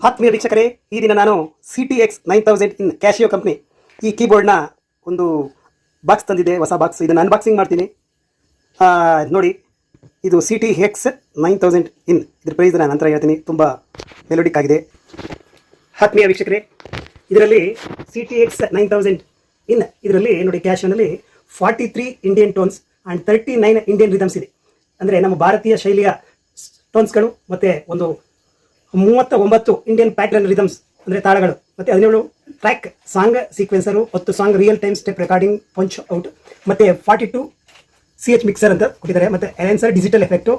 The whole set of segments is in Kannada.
ಆತ್ಮೀಯ ವೀಕ್ಷಕರೇ, ಈ ದಿನ ನಾನು CTX 9000 ಇನ್ ಕ್ಯಾಶಿಯೋ ಕಂಪ್ನಿ ಈ ಕೀಬೋರ್ಡ್ನ ಒಂದು ಬಾಕ್ಸ್ ತಂದಿದೆ, ಹೊಸ ಬಾಕ್ಸ್. ಇದನ್ನು ಅನ್ಬಾಕ್ಸಿಂಗ್ ಮಾಡ್ತೀನಿ. ನೋಡಿ, ಇದು CTX 9000 ಇನ್. ಇದ್ರ ಪ್ರೈಸ್ ನಾನು ನಂತರ ಹೇಳ್ತೀನಿ. ತುಂಬ ಮೆಲೋಡಿಕ್ ಆಗಿದೆ. ಆತ್ಮೀಯ ವೀಕ್ಷಕರೇ, ಇದರಲ್ಲಿ CTX 9000 ಇನ್ ಇದರಲ್ಲಿ ನೋಡಿ, ಕ್ಯಾಶಿಯೋನಲ್ಲಿ 43 Indian tones and 39 Indian rhythms ಇದೆ. ಅಂದರೆ ನಮ್ಮ ಭಾರತೀಯ ಶೈಲಿಯ ಟೋನ್ಸ್ಗಳು ಮತ್ತು ಒಂದು 39 ಇಂಡಿಯನ್ ಪ್ಯಾಟ್ರನ್ ರಿದಮ್ಸ್ ಅಂದರೆ ತಾಳಗಳು, ಮತ್ತು 17 track song sequencer, 10 song real time step recording punch out, ಮತ್ತು 42 CH ಮಿಕ್ಸರ್ ಅಂತ ಕೊಟ್ಟಿದ್ದಾರೆ, ಮತ್ತು ಎಲೆನ್ಸರ್ ಡಿಜಿಟಲ್ ಎಫೆಕ್ಟು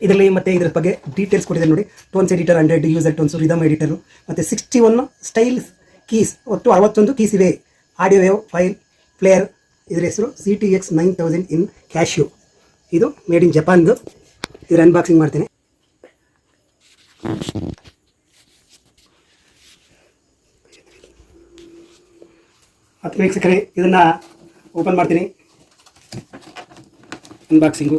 ಇದರಲ್ಲಿ. ಮತ್ತು ಇದ್ರ ಬಗ್ಗೆ ಡೀಟೇಲ್ಸ್ ಕೊಟ್ಟಿದ್ದಾರೆ ನೋಡಿ. Tones editor 100 user tones, rhythm editor, ಮತ್ತು 61 ಸ್ಟೈಲ್ ಕೀಸ್, ಒಟ್ಟು 61 ಕೀಸ್ ಇವೆ. Audio wave file player. ಇದರ ಹೆಸರು CTX 9000 ಇನ್ ಕ್ಯಾಶಿಯೋ. ಇದು ಮೇಡ್ ಇನ್ ಜಪಾನ್ದು. ಇದರ ಅನ್ಬಾಕ್ಸಿಂಗ್ ಮಾಡ್ತೀನಿ. ಆತ್ಮೀಯ ವೀಕ್ಷಕರೇ, ಇದನ್ನು ಓಪನ್ ಮಾಡ್ತೀನಿ. ಅನ್ಬಾಕ್ಸಿಂಗು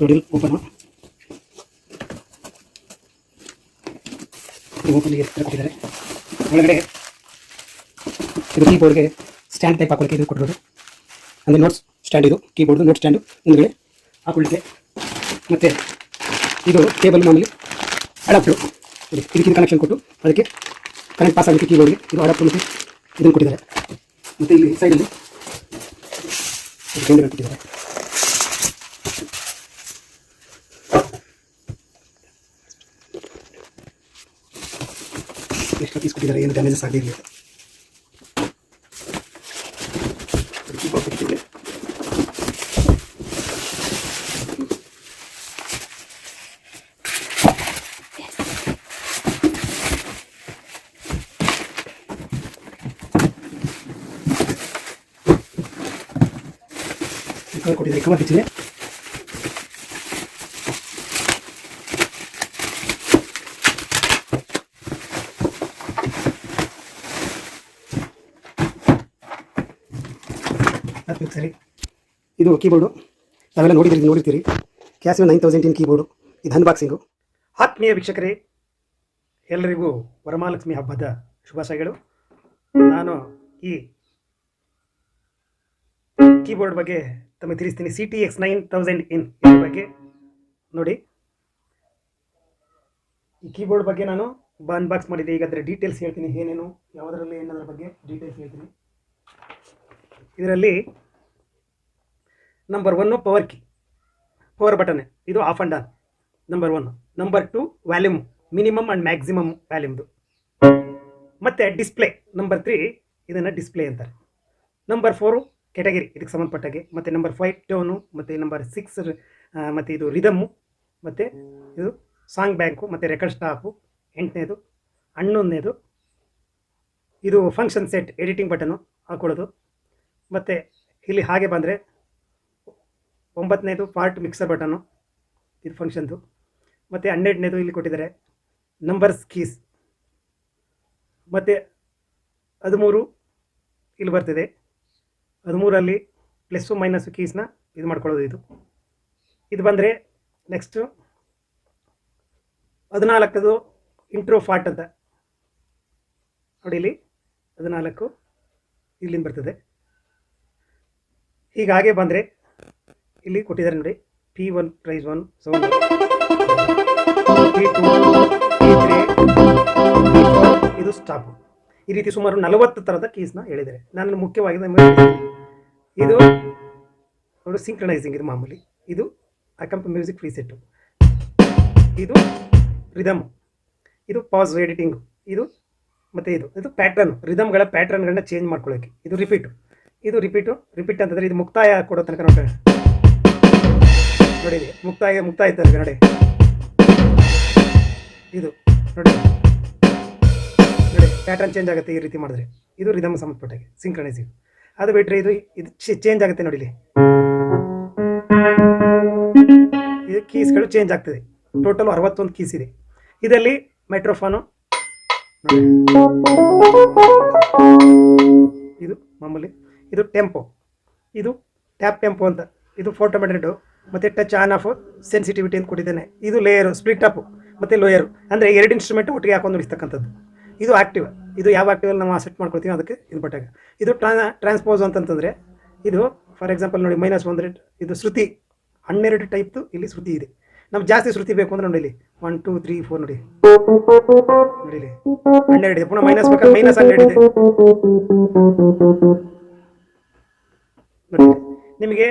ನೋಡಿ. ಓಪನ್ ಕೊಟ್ಟಿದ್ದಾರೆ. ಒಳಗಡೆ ಇದು ಕೀಬೋರ್ಡ್ಗೆ ಸ್ಟ್ಯಾಂಡ್ ಟೈಪ್ ಹಾಕೊಳ್ಳೋಕ್ಕೆ ಇದು ಕೊಟ್ಟಿರೋದು. ಅಂದರೆ ನೋಟ್ಸ್ ಸ್ಟ್ಯಾಂಡ್, ಇದು ಕೀಬೋರ್ಡ್ ನೋಟ್ ಸ್ಟ್ಯಾಂಡು ಮುಂದುಗಡೆ ಹಾಕೊಳ್ಳಿಕ್ಕೆ. ಮತ್ತು ಇದು ಕೇಬಲ್ ಮಾಮೂಲಿ ಅಡಾಪ್ಟರ್ ನೋಡಿ, ಇದಕ್ಕಿಂತ ಕನೆಕ್ಷನ್ ಕೊಟ್ಟು ಅದಕ್ಕೆ ಕರೆಂಟ್ ಪಾಸ್ ಆಗಲಿಕ್ಕೆ ಕೀಬೋರ್ಡ್ಗೆ ಇದು ಅಡಾಪ್ಟರ್ ಮತ್ತು ಇದನ್ನು ಕೊಟ್ಟಿದ್ದಾರೆ. ಮತ್ತು ಇಲ್ಲಿ ಸೈಡಲ್ಲಿ ಗ್ರೈಂಡರ್ ಕೊಟ್ಟಿದ್ದಾರೆ. ಎಷ್ಟು ಪೀಸ್ ಕೊಟ್ಟಿದ್ದಾರೆ, ಏನು ಡ್ಯಾಮೇಜಸ್ ಆಗಿರಲಿಲ್ಲ. ಕೊಟ್ಟಿದ್ದಾರೆ ಕವರ್ ಬಿಚ್ಚಿದೆ. ಸರಿ, ಇದು ಕೀಬೋರ್ಡು ನಾವೆಲ್ಲ ನೋಡಿರ್ತೀರಿ. ಕ್ಯಾಶಿಯೋ 9000 ಇನ್ ಕೀಬೋರ್ಡು. ಇದು ಅನ್ಬಾಕ್ಸಿಂಗು. ಆತ್ಮೀಯ ವೀಕ್ಷಕರೇ, ಎಲ್ಲರಿಗೂ ವರಮಹಾಲಕ್ಷ್ಮಿ ಹಬ್ಬದ ಶುಭಾಶಯಗಳು. ನಾನು ಈ ಕೀಬೋರ್ಡ್ ಬಗ್ಗೆ ತಮಗೆ ತಿಳಿಸ್ತೀನಿ. CTX 9000 ಇನ್ ಇದ್ರ ಬಗ್ಗೆ ನೋಡಿ. ಈ ಕೀಬೋರ್ಡ್ ಬಗ್ಗೆ ನಾನು ಅನ್ಬಾಕ್ಸ್ ಮಾಡಿದ್ದೆ. ಈಗ ಅದರ ಡೀಟೇಲ್ಸ್ ಹೇಳ್ತೀನಿ, ಏನೇನು ಯಾವುದರಲ್ಲಿ ಏನದ್ರ ಬಗ್ಗೆ ಡೀಟೇಲ್ಸ್ ಹೇಳ್ತೀನಿ. ಇದರಲ್ಲಿ number 1 power key, power button, ಇದು off and on number 1. Number 2 volume, minimum and maximum ವ್ಯಾಲ್ಯೂಮ್ದು. ಮತ್ತು ಡಿಸ್ಪ್ಲೇ ನಂಬರ್ 3, ಇದನ್ನು ಡಿಸ್ಪ್ಲೇ ಅಂತಾರೆ. ನಂಬರ್ 4 ಕೆಟಗರಿ, ಇದಕ್ಕೆ ಸಂಬಂಧಪಟ್ಟಾಗೆ. ಮತ್ತು ನಂಬರ್ 5 ಟೋನು, ಮತ್ತು ನಂಬರ್ 6 ಮತ್ತು ಇದು ರಿದಮ್ಮು, ಮತ್ತು ಇದು ಸಾಂಗ್ ಬ್ಯಾಂಕು, ಮತ್ತು ರೆಕಾರ್ಡ್ ಸ್ಟಾಪು. 8ನೇದು. 11ನೇದು ಇದು ಫಂಕ್ಷನ್ ಸೆಟ್ ಎಡಿಟಿಂಗ್ ಬಟನು ಹಾಕೊಳ್ಳೋದು. ಮತ್ತು ಇಲ್ಲಿ ಹಾಗೆ ಬಂದರೆ 9ನೇದು ಪಾರ್ಟ್ ಮಿಕ್ಸರ್ ಬಟನು, ಇದು ಫಂಕ್ಷನ್ದು. ಮತ್ತು 12ನೇದು ಇಲ್ಲಿ ಕೊಟ್ಟಿದ್ದಾರೆ ನಂಬರ್ಸ್ ಕೀಸ್. ಮತ್ತು 13 ಇಲ್ಲಿ ಬರ್ತಿದೆ. 13ರಲ್ಲಿ ಪ್ಲಸ್ಸು ಮೈನಸ್ಸು ಕೀಸ್ನ ಇದು ಮಾಡ್ಕೊಳ್ಳೋದು. ಇದು ಬಂದರೆ ನೆಕ್ಸ್ಟು 14ದು ಇಂಟ್ರೋ ಫಾಟ್ ಅಂತ ನೋಡಿ. ಇಲ್ಲಿ 14 ಇಲ್ಲಿಂದ ಬರ್ತದೆ. ಹೀಗಾಗೆ ಬಂದರೆ ಇಲ್ಲಿ ಕೊಟ್ಟಿದ್ದಾರೆ ನೋಡಿ. P1 price 1 sound, P2, P3, P4 ಇದು ಸ್ಟಾಪು. ಈ ರೀತಿ ಸುಮಾರು 40 ಥರದ ಕೀಸ್ನ ಹೇಳಿದ್ದಾರೆ. ನಾನು ಮುಖ್ಯವಾಗಿ ಇದು ನೋಡಿ ಸಿಂಕ್ರನೈಸಿಂಗ್, ಇದು ಮಾಮೂಲಿ. ಇದು ಅಕಂಪ್ ಮ್ಯೂಸಿಕ್ ಪ್ರೀಸೆಟ್ಟು, ಇದು ರಿದಮ್, ಇದು ಪಾಸ್ ಎಡಿಟಿಂಗು, ಇದು ಮತ್ತು ಇದು ಪ್ಯಾಟ್ರನ್, ರಿದಮ್ಗಳ ಪ್ಯಾಟ್ರನ್ಗಳನ್ನ ಚೇಂಜ್ ಮಾಡ್ಕೊಳ್ಳೋಕ್ಕೆ. ಇದು ರಿಪೀಟು, ಇದು ರಿಪೀಟ್ ಅಂತಂದರೆ ಇದು ಮುಕ್ತಾಯ ಕೊಡೋ ತನಕ ನೋಡಿ. ನೋಡಿ ಮುಕ್ತಾಯ ತನಕ ನೋಡಿ. ಇದು ನೋಡಿ ಪ್ಯಾಟ್ರನ್ ಚೇಂಜ್ ಆಗುತ್ತೆ ಈ ರೀತಿ ಮಾಡಿದ್ರೆ. ಇದು ರಿದಮ್ ಸಂಬಂಧಪಟ್ಟಾಗೆ ಸಿಂಕ್ರನೈಸಿಂಗ್. ಅದು ಬಿಟ್ಟರೆ ಇದು ಚೇಂಜ್ ಆಗುತ್ತೆ ನೋಡಿ. ಇಲ್ಲಿ ಇದು ಕೀಸ್ಗಳು ಚೇಂಜ್ ಆಗ್ತದೆ. ಟೋಟಲ್ 61 ಕೀಸ್ ಇದೆ. ಇದರಲ್ಲಿ ಮೈಕ್ರೋಫೋನು ನೋಡಿ, ಇದು ಮಾಮೂಲಿ. ಇದು ಟೆಂಪೋ, ಇದು ಟ್ಯಾಪ್ ಟೆಂಪೋ ಅಂತ. ಇದು ಫೋಟೋ ಮೆಟೆಡ್ ಮತ್ತು ಟಚ್ ಆನ್ ಆಫ್ ಸೆನ್ಸಿಟಿವಿಟಿ ಅಂತ ಕೊಟ್ಟಿದ್ದೇನೆ. ಇದು ಲೇಯರು, ಸ್ಪ್ಲಿಟ್ ಅಪ್ ಮತ್ತು ಲೋಯರು, ಅಂದರೆ 2 ಇನ್ಸ್ಟ್ರೂಮೆಂಟ್ ಒಟ್ಟಿಗೆ ಹಾಕೊಂಡು ನುಡಿಸ್ತಕ್ಕಂಥದ್ದು. ಇದು ಆ್ಯಕ್ಟಿವ್. ಇದು ಯಾವ ಆ್ಯಕ್ಟಿವಲ್ಲಿ ನಾವು ಸೆಟ್ ಮಾಡ್ಕೊಳ್ತೀವಿ ಅದಕ್ಕೆ ಇದು ಬಟ್ಟಾಗ. ಇದು ಟ್ರಾನ್ಸ್ಪೋಸ್ ಅಂತಂತಂದರೆ ಇದು ಫಾರ್ ಎಕ್ಸಾಂಪಲ್ ನೋಡಿ -1 ಇದು ಶ್ರುತಿ. 12 ಟೈಪ್ದು ಇಲ್ಲಿ ಶ್ರುತಿ ಇದೆ. ನಮ್ಗೆ ಜಾಸ್ತಿ ಶ್ರುತಿ ಬೇಕು ಅಂದರೆ ನೋಡಿ ಇಲ್ಲಿ 1 2 3 4 ನೋಡಿ ಇಲ್ಲಿ 12 ಇದೆ. ಪುನಃ ಮೈನಸ್ ಬೇಕಾದ್ರೆ -12 ಇದೆ ನೋಡಿ. ನಿಮಗೆ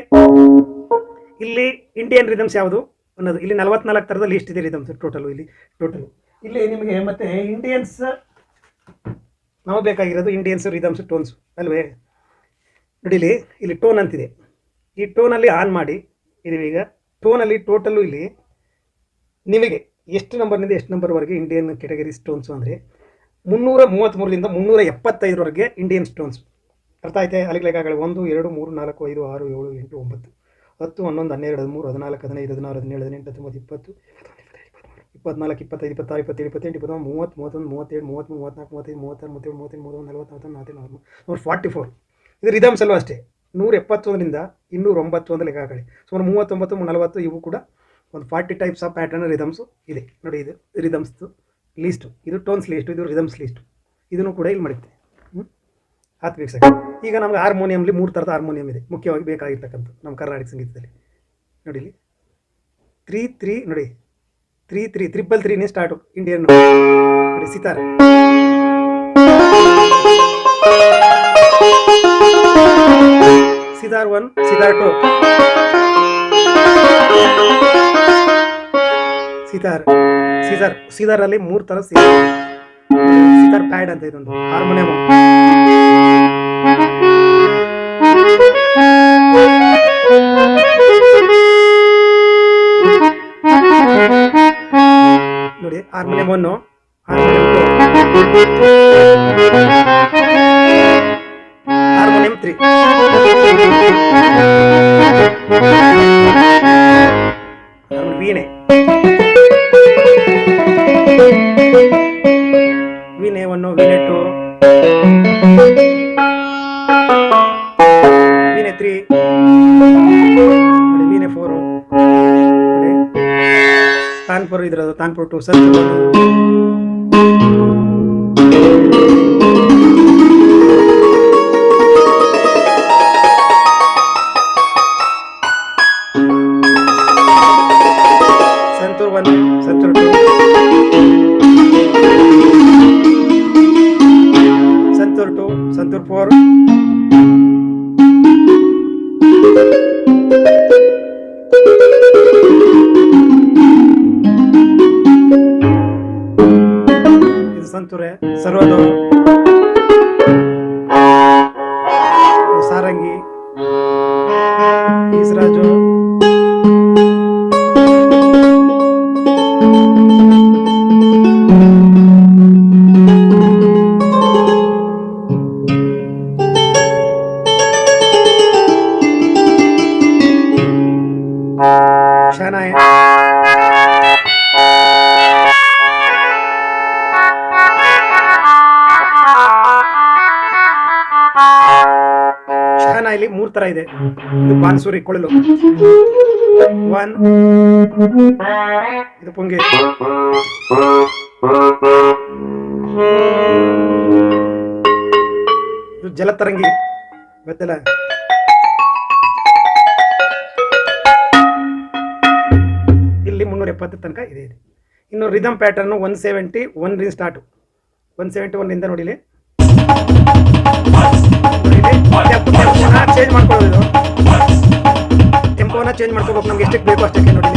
ಇಲ್ಲಿ ಇಂಡಿಯನ್ ರಿದಮ್ಸ್ ಯಾವುದು ಅನ್ನೋದು ಇಲ್ಲಿ 44 ಥರದ ಲಿಸ್ಟ್ ಇದೆ ರಿದಮ್ಸ್ ಟೋಟಲು ಇಲ್ಲಿ ನಿಮಗೆ. ಮತ್ತು ಇಂಡಿಯನ್ಸ್ ನಾವು ಬೇಕಾಗಿರೋದು ಇಂಡಿಯನ್ಸ್ ರಿದಮ್ಸ್ ಟೋನ್ಸ್ ಅಲ್ವೇ. ನೋಡಿ ಇಲ್ಲಿ ಟೋನ್ ಅಂತಿದೆ. ಈ ಟೋನಲ್ಲಿ ಆನ್ ಮಾಡಿ ಇದೀವಿ. ಈಗ ಟೋನಲ್ಲಿ ಟೋಟಲ್ಲು ಇಲ್ಲಿ ನಿಮಗೆ ಎಷ್ಟು ನಂಬರ್ನಿಂದ ಎಷ್ಟು ನಂಬರ್ವರೆಗೆ ಇಂಡಿಯನ್ ಕೆಟಗರಿ ಸ್ಟೋನ್ಸು ಅಂದರೆ 333ರಿಂದ 375ರವರೆಗೆ ಇಂಡಿಯನ್ ಸ್ಟೋನ್ಸ್. ಅರ್ಥ ಆಯ್ತೆ? ಅಲ್ಲಿಗೆ ಲೆಕ್ಕಗಳು 1 2 3 4 5 6 7 8 9 10 11 12 13 14 15 16 17 18 19 20 21 24 25 26 27 28 29 30 31 32 33 34 35 36 37 38 39 40 44 ಇದು ರಿದಮ್ಸ್ ಅಲ್ಲೂ ಅಷ್ಟೇ. 171ರಿಂದ 209 ಅಂತ ಲೆಕ್ಕ ಹಾಕಿ. ಸುಮಾರು 39 40 ಇವು ಕೂಡ ಒಂದು 40 ಟೈಪ್ಸ್ ಆಫ್ ಪ್ಯಾಟರ್ನ್ ರಿದಮ್ಸು ಇದೆ ನೋಡಿ. ಇದು ರಿದಮ್ಸ್ದು ಲೀಸ್ಟು, ಇದು ಟೋನ್ಸ್ ಲೀಸ್ಟು, ಇದು ರಿದಮ್ಸ್ ಲೀಸ್ಟು. ಇದನ್ನು ಕೂಡ ಇಲ್ಲಿ ಮಾಡುತ್ತೆ. ಹತ್ತು ವೀಕ್ಷಕ. ಈಗ ನಮ್ಗೆ ಹಾರ್ಮೋನಿಯಮ್ಲಿ 3 ಥರದ ಹಾರ್ಮೋನಿಯಂ ಇದೆ ಮುಖ್ಯವಾಗಿ ಬೇಕಾಗಿರ್ತಕ್ಕಂಥ ನಮ್ಮ ಕರ್ನಾಟಕ ಸಂಗೀತದಲ್ಲಿ. ನೋಡಿ ಇಲ್ಲಿ 3 3 ನೋಡಿ 3 3 333ನೇ ಸ್ಟಾರ್ಟು ಇಂಡಿಯನ್ ನೋಡಿ. ಸಿತಾರ್, ಸಿತಾರ್ 1, ಸಿತಾರ್ 2, ಸಿತಾರಲ್ಲಿ 3 ಥರ ಸಿತಾರ್ ಪ್ಯಾಡ್ ಅಂತ ಇದೊಂದು ಹಾರ್ಮೋನಿಯಂ. ನೋಡಿ ಹಾರ್ಮೋನಿಯಂ 1, ಹಾರ್ಮೋನಿಯಂ 2, ಹಾರ್ಮೋನಿಯಂ 3, ವೀಣೆ 1, ವೀಣೆ 2, ವೀಣೆ 3, ವೀಣೆ 4, ತಾನ್ಪುರ್ ಇದ್ರದು ತಾನ್ಪುರ್ 2, ಸಂತೂರ್ 1, ಸಂತೂರ್ 2, ಸಂತೂರ್ 2, ಸಂತೂರ್ 4, ಇದು ಸಂತೂರೆ, ಸರ್ವದು, ಸಾರಂಗಿ, ಈಸರಾಜು, ಶಹನಾಯಿ, ಶಹನಾಯಿಲಿ 3 ಥರ ಇದೆ. ಇದು ಬಾನ್ಸುರಿ ಕೊಳಲು 1, ಇದು ಪುಂಗಿ, ಇದು ಜಲತರಂಗಿ ಗೊತ್ತಿಲ್ಲ. ಇಲ್ಲಿ 370 ತನಕ ಇದೆ. ಇನ್ನು ರಿದಮ್ ಪ್ಯಾಟರ್ನು 171 ಸ್ಟಾರ್ಟು. 171ರಿಂದ ನೋಡಿಲಿ ಚೇಂಜ್ ಮಾಡ್ಕೊಳ್ಳೋದು. ಟೆಂಪೋನ ಚೇಂಜ್ ಮಾಡ್ಕೋಬೇಕು ನಮ್ಗೆ ಎಷ್ಟಕ್ಕೆ ಬೇಕು ಅಷ್ಟಕ್ಕೆ. ನೋಡಿ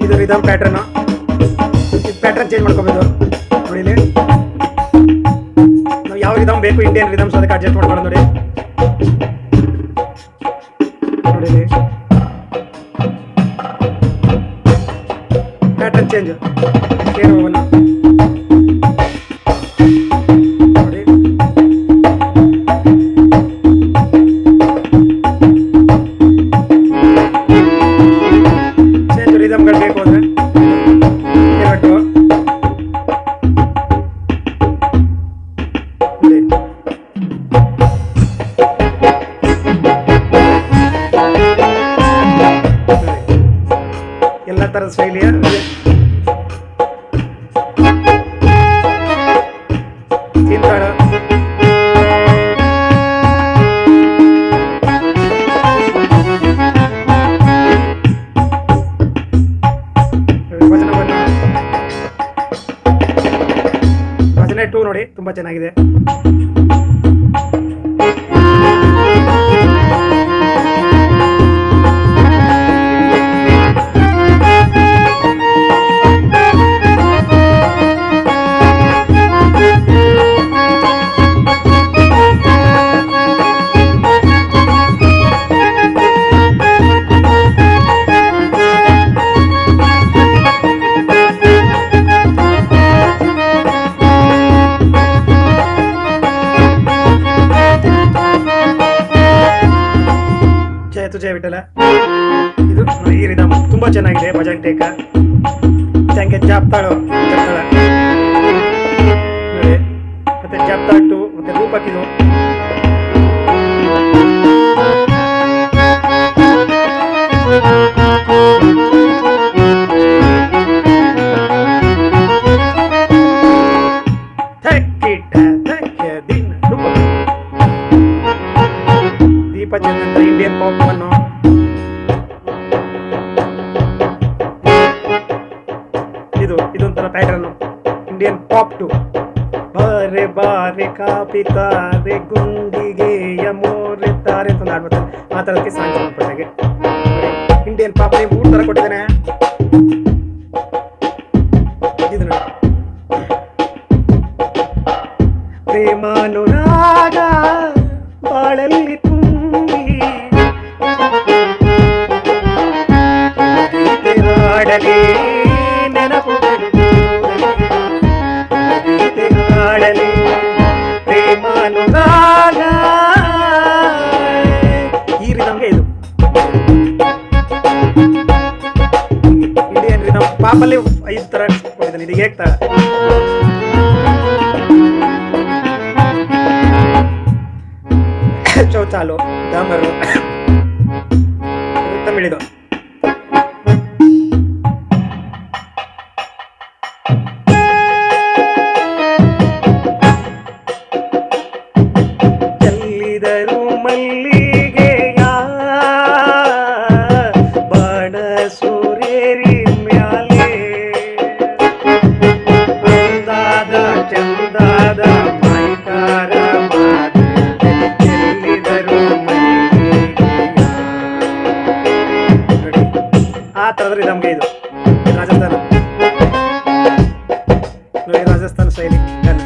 ಇದು ರಿದಮ್ ಪ್ಯಾಟರ್ನು. ಪ್ಯಾಟರ್ನ್ ಚೇಂಜ್ ಮಾಡ್ಕೋಬೋದು. ನೋಡಿ ನಾವು ಯಾವ ರಿದಮ್ ಬೇಕು ಇಂಡಿಯನ್ ರಿದಮ್ಸ್ ಅದಕ್ಕೆ ಅಡ್ಜಸ್ಟ್ ಮಾಡ್ಕೊಳ್ಳೋದು. ನೋಡಿ ಪ್ಯಾಟರ್ನ್ ಚೇಂಜ್ ನೋಡಿ. ಚೇಂಜ್ ರಿದಮ್ಗಳು ಬೇಕು ಅಂದರೆ ನೋಡಿ. ಎಲ್ಲ ಥರದ ಶೈಲಿಯ ತಿಂತಾಳ. ಭಜನೆ 2 ನೋಡಿ, ತುಂಬಾ ಚೆನ್ನಾಗಿದೆ. ಜಯ ವಿಠಲ. ಇದು ಈ ರಿದಮ್ ತುಂಬಾ ಚೆನ್ನಾಗಿದೆ. ಭಜನ್ ಟೇಕ ಹಂಗೆ ಜಾಪ್ತಾಳು ಜಾಪ್ತಾಳ ನೋಡಿ, ಮತ್ತೆ ಜಾಪ್ತಾಟು ಮತ್ತೆ ರೂಪಕ್ಕಿದು. ದೀಪ ಚಂದ್ರ ಇಂಡಿಯನ್ ಪಾಪ್ ಅನ್ನು ಇದೊಂಥರ ಪ್ಯಾಟರ್ನ್ ಇಂಡಿಯನ್ ಪಾಪ್ 2. ಬಾರೆ ಬಾರೆ ಕಾಪಿತಾರೆ ಗುಂಡಿಗೆಯ ಮೋರೆ ತಾರೆ ಅಂತ ಆಡ್ಬಿಡ್ತಾರೆ. ಆ ಥರಕ್ಕೆ ಸಾಂಗ್ ಮಾಡ್ಬಿಟ್ಟಾಗೆ ಇಂಡಿಯನ್ ಪಾಪ್ ನೇಮ್ 3 ಥರ ಕೊಟ್ಟಿದ್ದಾನೆ. ಇದು ನೋಡಿ, ಪ್ರೇಮಾನುರಾಗ ಬಾಳಲ್ಲಿ ತುಂಬಿ ಹಾಡಲಿ ನೆನಪು ಹಾಡಲಿ ಪ್ರೇಮಾನುರಾಗ. ಈ ರಿದಮ್ಗೆ ಇದು ಇಂಡಿಯನ್ ರಿದಮ್ ಪಾಪಲ್ಲಿ 5 ಥರ ಕೊಟ್ಟಿದ್ದಾನೆ. ಇದು ಹೇಗೆ ತಾಳ ಚೌಚಾಲು ಡಾಮರು ತಮಿಳಿದು. ಚೆಲ್ಲಿದರು ಮಲ್ಲಿಗೆಯ ಬಾಣ ಸೂರ್ಯರಿ ಮ್ಯಾಲೆ ಅಂದಾದ ಚಂದಾದ ಮೈಕಾರ ಆ ಥರದ ನಮಗೆ ಇದು ರಾಜಸ್ಥಾನ ನೋಡಿ, ರಾಜಸ್ಥಾನ ಶೈಲಿ ಗನ್.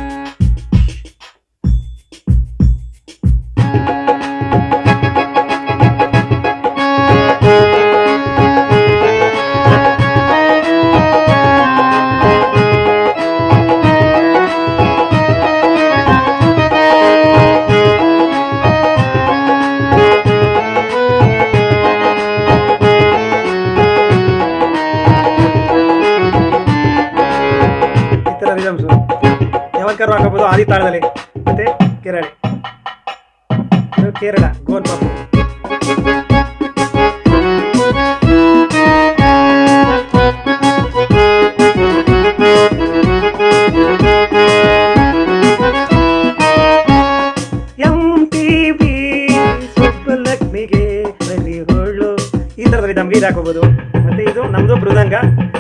ಯಾವಕ್ಕಾರು ಹಾಕಬಹುದು ಆದಿ ತಾಳದಲ್ಲಿ. ಮತ್ತೆ ಕೇರಳಿ, ಕೇರಳ ಗೋಲ್ ಪಾಪು. MTV ಸುಬ್ಬಲಕ್ಷ್ಮಿಗೆ ಬಲಿ ಹೊಳ್ಳು, ಈ ಥರದ ನಮ್ಗೆ ಇದು ಹಾಕೋಬಹುದು. ಮತ್ತೆ ಇದು ನಮ್ದು ಮೃದಂಗ,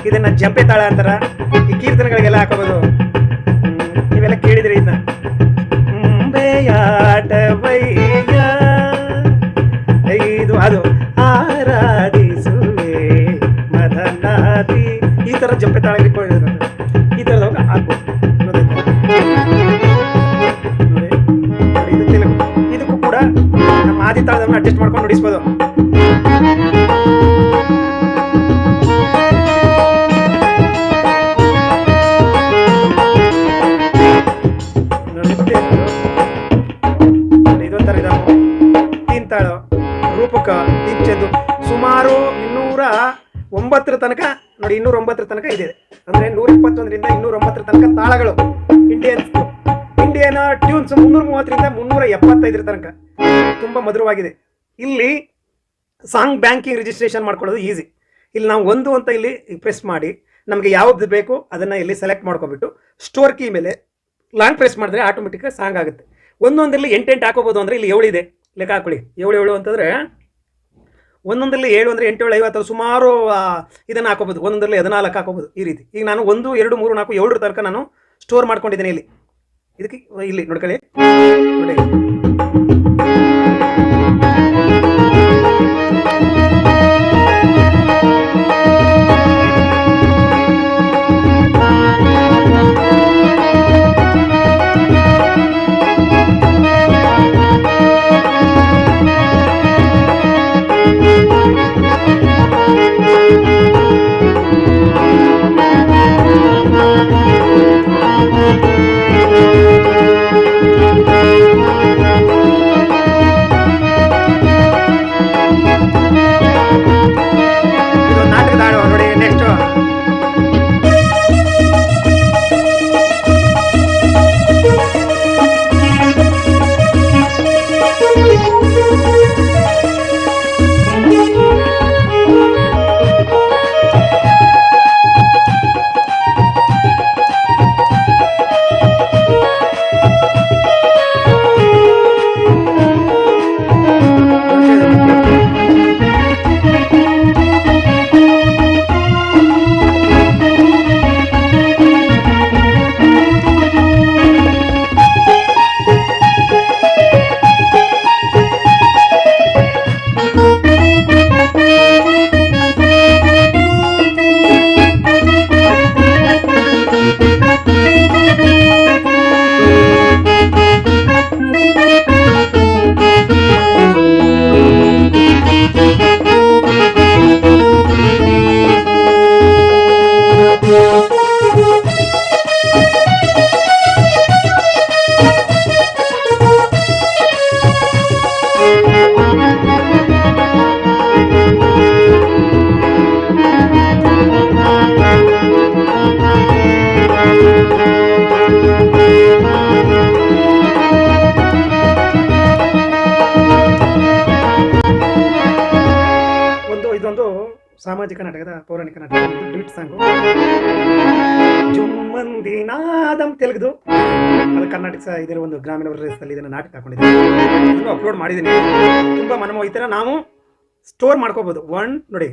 ಇದನ್ನ ಜಂಪೆ ತಾಳ ಅಂತಾರ. ಈ ಕೀರ್ತನೆಗಳಿಗೆಲ್ಲ ಹಾಕೋಬಹುದು. ನೀವೆಲ್ಲ ಕೇಳಿದ್ರಿ ಇದನ್ನ. ಬೇಯಾಟವಯ್ಯ ಇದು ಅದು ಆರಾಧಿಸುವೆ ಮದನಾದಿ, ಈ ಥರ ಜಂಪೆ ತಾಳ ಇಟ್ಕೊಂಡಿರೋದು. ಈ ಥರದವಾಗ ಹಾಕ್ಬೋದು. ಇದು ತೆಲುಗು. ಇದಕ್ಕೂ ಕೂಡ ನಮ್ಮ ಆದಿ ತಾಳದನ್ನು ಅಡ್ಜಸ್ಟ್ ಮಾಡ್ಕೊಂಡು ನುಡಿಸ್ಬೋದು. ತಿಂತಾಳು ರೂಪಕ ತಿಂಚೆಂದು ಸುಮಾರು 209 ತನಕ ನೋಡಿ, 209 ತನಕ ಇದೆ. ಅಂದ್ರೆ 121ರಿಂದ 209 ತನಕ ತಾಳಗಳು ಇಂಡಿಯನ್ ಇಂಡಿಯನ್ ಟ್ಯೂನ್ಸ್ 330ರಿಂದ 375 ತನಕ ತುಂಬ ಮಧುರವಾಗಿದೆ. ಇಲ್ಲಿ ಸಾಂಗ್ ಬ್ಯಾಂಕಿಂಗ್ ರಿಜಿಸ್ಟ್ರೇಷನ್ ಮಾಡ್ಕೊಳ್ಳೋದು ಈಸಿ. ಇಲ್ಲಿ ನಾವು ಒಂದು ಅಂತ ಇಲ್ಲಿ ಪ್ರೆಸ್ ಮಾಡಿ ನಮಗೆ ಯಾವ್ದು ಬೇಕು ಅದನ್ನು ಇಲ್ಲಿ ಸೆಲೆಕ್ಟ್ ಮಾಡ್ಕೊಬಿಟ್ಟು ಸ್ಟೋರ್ ಕೀ ಮೇಲೆ ಲಾಂಗ್ ಪ್ರೆಸ್ ಮಾಡಿದ್ರೆ ಆಟೋಮೆಟಿಕ್ಕಾಗಿ ಸಾಂಗ್ ಆಗುತ್ತೆ. ಒಂದೊಂದರಲ್ಲಿ 8 ಹಾಕೋಬೋದು. ಅಂದರೆ ಇಲ್ಲಿ 7 ಇದೆ, ಲೆಕ್ಕ ಹಾಕೊಳ್ಳಿ. 7 ಅಂತಂದರೆ ಒಂದೊಂದರಲ್ಲಿ 7 ಅಂದರೆ 8 7 50 ಸುಮಾರು ಇದನ್ನು ಹಾಕೋಬೋದು. ಒಂದೊಂದರಲ್ಲಿ 14 ಹಾಕೋಬೋದು. ಈ ರೀತಿ ಈಗ ನಾನು 1 2 3 4 7 ತನಕ ನಾನು ಸ್ಟೋರ್ ಮಾಡ್ಕೊಂಡಿದ್ದೀನಿ ಇಲ್ಲಿ. ಇದಕ್ಕೆ ಇಲ್ಲಿ ನೋಡ್ಕೊಳ್ಳಿ, ನೋಡಿ ಸಾಮಾಜಿಕ ನಾಟಕದ ಪೌರಾಣಿಕ ನಾಟಕ ಡ್ಯೂಟ್ ಸಾಂಗು ಜುಮ್ಮಂದಿ ನಾದಂ ತೆಲುಗುದು. ಅದು ಕರ್ನಾಟಕ ಇದರ ಒಂದು ಗ್ರಾಮೀಣ ಪ್ರದೇಶದಲ್ಲಿ ಇದನ್ನು ನಾಟಕ ಹಾಕೊಂಡಿದ್ದೀನಿ, ಅಪ್ಲೋಡ್ ಮಾಡಿದ್ದೀನಿ. ತುಂಬ ಮನಮೋ ಈ ಥರ ನಾವು ಸ್ಟೋರ್ ಮಾಡ್ಕೋಬೋದು. ನೋಡಿ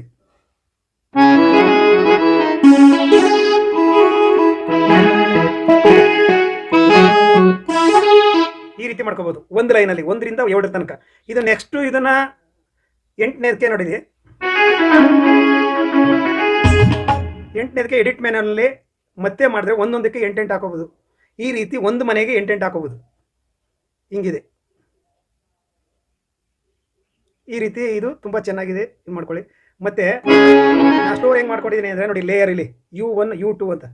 ಈ ರೀತಿ ಮಾಡ್ಕೋಬೋದು ಒಂದು ಲೈನಲ್ಲಿ 1 ರಿಂದ 7 ತನಕ. ಇದು ನೆಕ್ಸ್ಟು ಇದನ್ನು 8ನೇದಕ್ಕೆ ನೋಡಿ, 8ನೇದಕ್ಕೆ ಎಡಿಟ್ ಮೆನಲ್ಲಿ ಮತ್ತೆ ಮಾಡಿದ್ರೆ ಒಂದೊಂದಕ್ಕೆ 8 ಹಾಕೋಬೋದು. ಈ ರೀತಿ ಒಂದು ಮನೆಗೆ 8 ಹಾಕೋಬೋದು. ಹಿಂಗಿದೆ ಈ ರೀತಿ. ಇದು ತುಂಬ ಚೆನ್ನಾಗಿದೆ, ಇದು ಮಾಡ್ಕೊಳ್ಳಿ. ಮತ್ತು ನಾನು ಸ್ಟೋರ್ ಹೆಂಗೆ ಮಾಡ್ಕೊಂಡಿದ್ದೀನಿ ಅಂದರೆ ನೋಡಿ, ಲೇಯರ್ ಇಲ್ಲಿ U1 U2 ಅಂತ,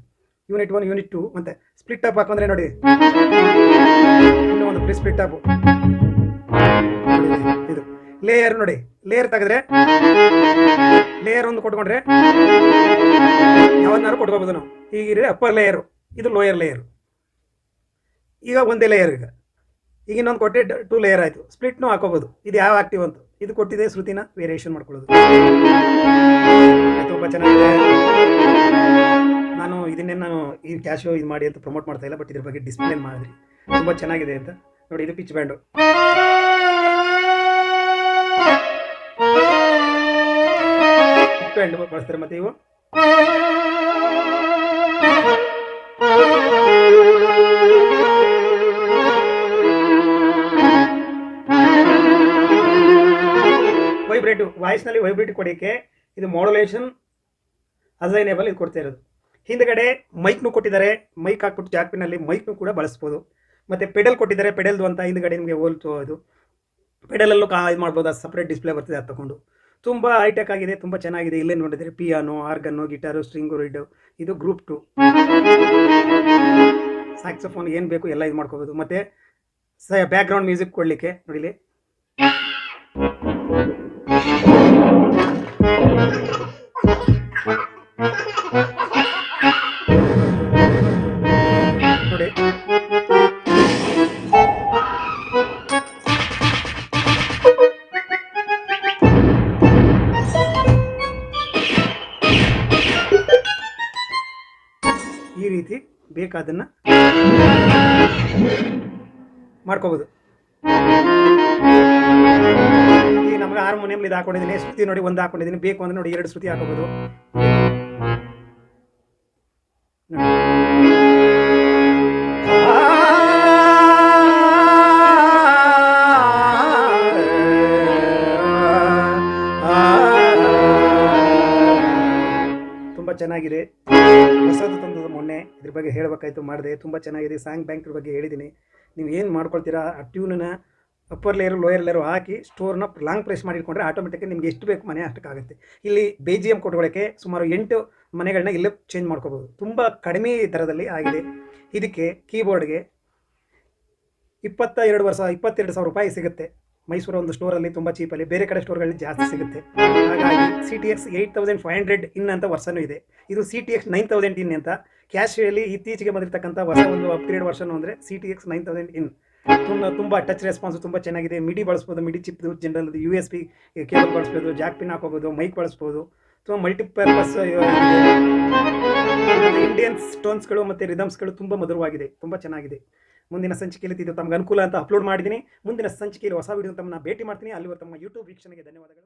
ಯೂನಿಟ್ 1 ಯೂನಿಟ್ 2 ಮತ್ತು ಸ್ಪ್ಲಿಟ್ ಅಪ್ ಹಾಕೊಂಡ್ರೆ ನೋಡಿ, ಇನ್ನೂ ಒಂದು ಸ್ಪ್ಲಿಟ್ ಅಪ್ ಇದು ಲೇಯರ್ ನೋಡಿ. ಲೇಯರ್ ತೆಗೆದ್ರೆ ಲೇಯರ್ ಒಂದು ಕೊಟ್ಕೊಂಡ್ರೆ ಯಾವನ್ನಾರು ಕೊಟ್ಕೋಬೋದು ನಾವು. ಹೀಗಿದ್ರೆ ಅಪ್ಪರ್ ಲೇಯರು, ಇದು ಲೋಯರ್ ಲೇಯರು. ಈಗ ಒಂದೇ ಲೇಯರ್. ಈಗ ಇನ್ನೊಂದು ಕೊಟ್ಟೆ 2 ಲೇಯರ್ ಆಯಿತು. ಸ್ಪ್ಲಿಟ್ನೂ ಹಾಕೋಬೋದು. ಇದು ಯಾವ ಆಕ್ಟಿವ್ ಅಂತ ಇದು ಕೊಟ್ಟಿದೆ, ಶ್ರುತಿನ ವೇರಿಯೇಷನ್ ಮಾಡ್ಕೊಳ್ಳೋದು ತುಂಬ ಚೆನ್ನಾಗಿದೆ. ನಾನು ಈ ಕ್ಯಾಶೋ ಇದು ಮಾಡಿ ಅಂತ ಪ್ರಮೋಟ್ ಮಾಡ್ತಾ ಇಲ್ಲ, ಬಟ್ ಇದ್ರ ಬಗ್ಗೆ ಡಿಸ್ಪ್ಲೇ ಮಾಡಿದ್ರಿ ತುಂಬ ಚೆನ್ನಾಗಿದೆ ಅಂತ ನೋಡಿ. ಇದು ಪಿಚ್ ಬ್ಯಾಂಡು, ಬ್ಯಾಂಡ್ ಬಳಸ್ತಾರೆ. ಮತ್ತೆ ಇವು ವೈಬ್ರೇಟಿವ್, ವಾಯ್ಸ್ನಲ್ಲಿ ವೈಬ್ರೇಟಿವ್ ಕೊಡೋಕ್ಕೆ ಇದು ಮಾಡ್ಯುಲೇಷನ್ ಅಸೈನೇಬಲ್ ಇದು ಕೊಡ್ತಾ ಇರೋದು. ಹಿಂದ್ಗಡೆ ಮೈಕ್ನು ಕೊಟ್ಟಿದ್ದಾರೆ, ಮೈಕ್ ಹಾಕ್ಬಿಟ್ಟು ಜಾಕ್ ಪಿನ್ನಲ್ಲಿ ಮೈಕ್ನು ಕೂಡ ಬಳಸ್ಬೋದು. ಮತ್ತು ಪೆಡಲ್ ಕೊಟ್ಟಿದ್ದಾರೆ, ಪೆಡಲ್ದು ಅಂತ ಹಿಂದ್ಗಡೆ ನಿಮಗೆ ಹೋಲ್ತು ಅದು ಪೆಡಲಲ್ಲೂ ಇದು ಮಾಡ್ಬೋದು. ಅದು ಸಪ್ರೇಟ್ ಡಿಸ್ಪ್ಲೇ ಬರ್ತದೆ, ಅದು ತಗೊಂಡು ತುಂಬ ಹೈಟೆಕ್ ಆಗಿದೆ, ತುಂಬ ಚೆನ್ನಾಗಿದೆ. ಇಲ್ಲೇ ನೋಡಿದರೆ ಪಿಯಾನೋ, ಆರ್ಗನ್ನು, ಗಿಟಾರು, ಸ್ಟ್ರಿಂಗು, ರಿಡ್, ಇದು ಗ್ರೂಪ್ 2 ಸ್ಯಾಕ್ಸೋಫೋನ್ ಏನು ಬೇಕು ಎಲ್ಲ ಇದು ಮಾಡ್ಕೋಬೋದು. ಮತ್ತು ಬ್ಯಾಕ್ಗ್ರೌಂಡ್ ಮ್ಯೂಸಿಕ್ ಕೊಡಲಿಕ್ಕೆ ನೋಡಿಲಿ ನೋಡಿ ಬೇಕಾದನ್ನು ಮಾಡ್ಕೋಬೋದು. ಈಗ ನಮಗೆ ಹಾರ್ಮೋನಿಯಂ ಇದು ಹಾಕೊಂಡಿದ್ದೀನಿ, ಶ್ರುತಿ ನೋಡಿ ಒಂದು ಹಾಕೊಂಡಿದ್ದೀನಿ, ಬೇಕು ಅಂದರೆ ನೋಡಿ 2 ಶ್ರುತಿ ಹಾಕೋಬೋದು. ತುಂಬ ಚೆನ್ನಾಗಿದೆ. ಹೊಸದು ತಂದದ್ದು ಮೊನ್ನೆ, ಇದ್ರ ಬಗ್ಗೆ ಹೇಳಬೇಕಾಯ್ತು ಮಾಡಿದೆ. ತುಂಬ ಚೆನ್ನಾಗಿದೆ. ಸಾಂಗ್ ಬ್ಯಾಂಕ್ ಬಗ್ಗೆ ಹೇಳಿದ್ದೀನಿ. ನೀವು ಏನು ಮಾಡ್ಕೊಳ್ತೀರಾ, ಆ ಟ್ಯೂನನ್ನ ಅಪ್ಪರ್ ಲೇಯರು ಲೋಯರ್ ಲೇಯರು ಹಾಕಿ ಸ್ಟೋರ್ನ ಲಾಂಗ್ ಪ್ರೆಸ್ ಮಾಡಿಟ್ಕೊಂಡ್ರೆ ಆಟೋಮೆಟಿಕ್ ನಿಮ್ಗೆ ಎಷ್ಟು ಬೇಕು ಮನೆ ಅಷ್ಟಕ್ಕಾಗುತ್ತೆ. ಇಲ್ಲಿ BGM ಕೊಟ್ಕೊಳ್ಳೋಕ್ಕೆ ಸುಮಾರು 8 ಮನೆಗಳನ್ನ ಇಲ್ಲೇ ಚೇಂಜ್ ಮಾಡ್ಕೋಬೋದು. ತುಂಬ ಕಡಿಮೆ ದರದಲ್ಲಿ ಆಗಿದೆ. ಇದಕ್ಕೆ ಕೀಬೋರ್ಡ್ಗೆ 22,000 ರೂಪಾಯಿ ಸಿಗುತ್ತೆ. ಮೈಸೂರು ಒಂದು ಸ್ಟೋರಲ್ಲಿ ತುಂಬ ಚೀಪಲ್ಲಿ, ಬೇರೆ ಕಡೆ ಸ್ಟೋರ್ಗಳಲ್ಲಿ ಜಾಸ್ತಿ ಸಿಗುತ್ತೆ. ಹಾಗಾಗಿ CTX 8500 ಇನ್ ಅಂತ ವರ್ಷನೂ ಇದೆ. ಇದು CTX 9000 ಇನ್ ಅಂತ. ಕ್ಯಾಶುಯಲಿ ಇತ್ತೀಚೆಗೆ ಬಂದಿರತಕ್ಕಂಥ ಹೊಸ ಒಂದು ಅಪ್ಗ್ರೇಡ್ ವರ್ಷನ್ ಅಂದರೆ CTX 9000 ಇನ್. ತುಂಬ ಟಚ್ ರೆಸ್ಪಾನ್ಸ್ ತುಂಬ ಚೆನ್ನಾಗಿದೆ. ಮಿಡಿ ಬಳಸ್ಬೋದು, ಮಿಡಿ ಚಿಪ್ದು ಜನರಲ್ USB ಕೇಬಲ್ ಬಳಸ್ಬೋದು, ಜಾಕ್ ಪಿನ್ ಹಾಕೋಬೋದು, ಮೈಕ್ ಬಳಸ್ಬೋದು. ತುಂಬ ಮಲ್ಟಿಪರ್ಪಸ್ ಇದೆ. ಇಂಡಿಯನ್ ಸ್ಟೋನ್ಸ್ಗಳು ಮತ್ತು ರಿದಮ್ಸ್ಗಳು ತುಂಬ ಮಧುರವಾಗಿದೆ, ತುಂಬ ಚೆನ್ನಾಗಿದೆ. ಮುಂದಿನ ಸಂಚಿಕೆಯಲ್ಲಿ ಇದು ತಮಗೆ ಅನುಕೂಲ ಅಂತ ಅಪ್ಲೋಡ್ ಮಾಡಿದ್ದೀನಿ. ಮುಂದಿನ ಸಂಚಿಕೆಯಲ್ಲಿ ಹೊಸ ವಿಡಿಯೋ ತಮ್ಮನ್ನ ಭೇಟಿ ಮಾಡ್ತೀನಿ. ಅಲ್ಲಿವರೆಗೆ ತಮ್ಮ ಯೂಟ್ಯೂಬ್ ವೀಕ್ಷಣೆಗೆ ಧನ್ಯವಾದಗಳು.